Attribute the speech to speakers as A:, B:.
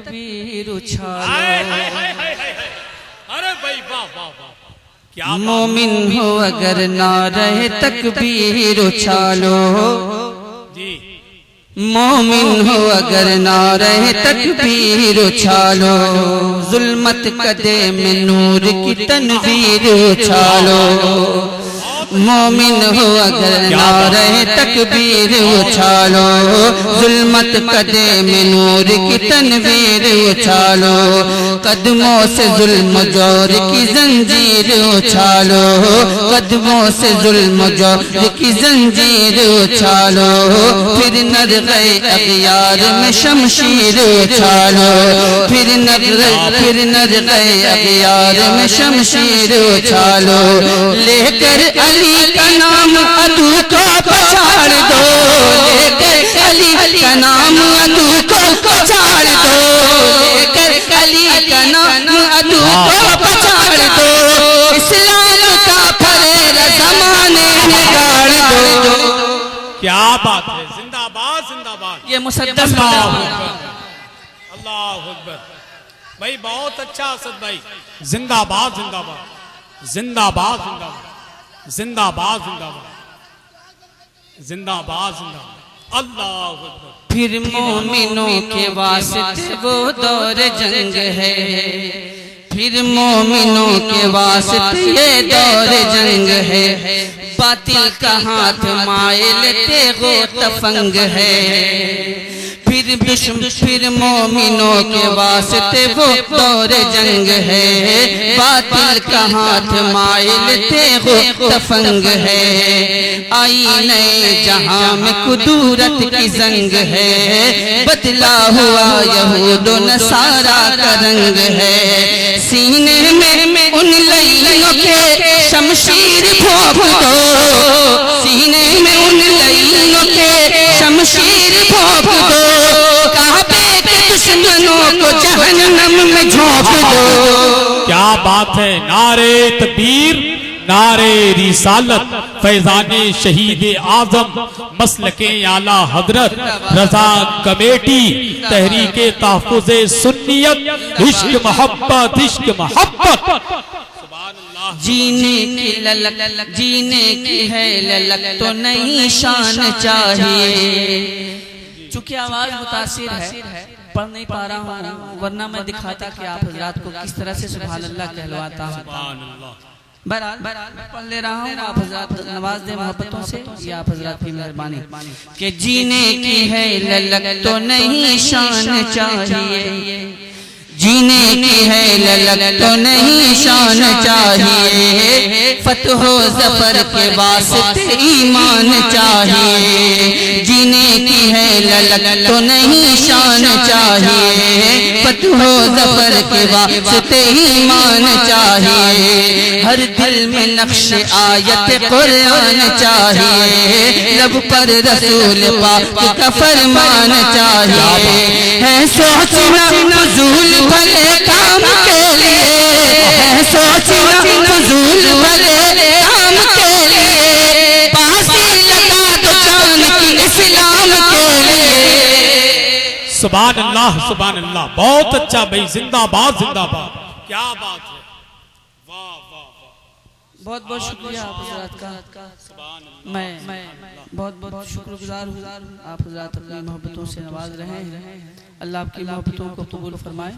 A: तकबीर उछालो।
B: अरे भाई वाह वाह वाह, क्या
A: मोमिन हो अगर नारे तकबीर उछालो
B: जी।
A: मोमिन हो अगर नारे तकबीर उछालो। जुल्मत कदे में नूर की तनवीर उछालो। मोमिन हो अगर नारे तकबीर उछालो। जुल्मत कदे में नूर की तनवीर उछालो। कदमों से जुल्म जोर की जंजीर उछालो। कदमों से जुल्म जोर की जंजीर उछालो। फिर नर गए अगियार में शमशीर उछालो। फिर नर गए अगियार में शमशीर उछालो। लेकर अली का नाम अदू को पछाड़ दो। लेकर अली का नाम अदू को पछाड़ दो। लेकर अली का नाम अदू को पछाड़ दो। इस्लाम का फरेरा जमाने में गाड़ दो।
B: क्या बात है, जिंदाबाद जिंदाबाद।
A: ये मुसद्दस
B: अल्लाह अकबर भाई, बहुत अच्छा असद भाई, जिंदाबाद जिंदाबाद जिंदाबाद जिंदाबाद जिंदाबाद जिंदाबाद जिंदाबाद जिंदाबाद। अल्लाह अकबर।
A: फिर मोमिनों के वास्ते वो दौर जंग है। फिर मोमिनों के वास्ते ये दौर जंग है। बातिल का हाथ मायल तेगो तफंग है। फिर मोमिनों के वास्ते वो दौर जंग है। बातिल का हाथ मायल तेगो तफंग है। आई नए जहां में कुदूरत की जंग है। बदला हुआ यहूद नसारा का रंग है। सीने में उन लइयों के शमशीर भोंक दो। सीने में उन लइयों के शमशीर भोंक दो। काबे के दुश्मनों को जहन्नम में झोंक दो।
B: क्या बात है, नारे तकबीर, नारे रिसालत, फैजाने शहीद आजम, मसलके आला हजरत, रजा कमेटी, तहरीके तहफ़्फ़ुज़े सुन्नियत, इश्क मोहब्बत इश्क मोहब्बत।
A: जीने की ललक, जीने की है ललक तो नहीं शान चाहिए। चूंकि आवाज मुतासिर है, पढ़ नहीं पा रहा हूँ, वरना मैं दिखाता कि आप हजरात को किस तरह से सुभान अल्लाह कहलवाता हूँ। बहरहाल पढ़ ले रहा हूँ, आप हजरात नवाज दे मोहब्बतों से। ये आप हजरात की मेहरबानी कि जीने की है ललक तो नहीं शान चाहिए। जीने की है ललक तो नहीं शान चाहिए। फतह ज़फ़र के वास्ते ईमान चाहिए। जीने की है ललक तो नहीं शान चाहिए। फतह ज़फ़र के वास्ते ईमान चाहिए। हर दिल में नक्श आयत कुरान चाहिए। लब पर रसूल पाक का फरमान चाहिए। है सोचना फ़ज़ूल भले काम के लिए। है सोचना फ़ज़ूल भले काम के लिए। फांसी लगा दो जान की इस्लाम के लिए।
B: सुभान अल्लाह सुभान अल्लाह, बहुत अच्छा भाई, जिंदाबाद जिंदाबाद। क्या बात है, वाह वाह वाह,
A: बहुत बहुत शुक्रिया आप हजरात का। मैं बहुत बहुत शुक्रगुजार हूँ। आप हजरात अपनी मोहब्बतों से नवाज रहे हैं। अल्लाह आपकी मोहब्बतों को कबूल फरमाए।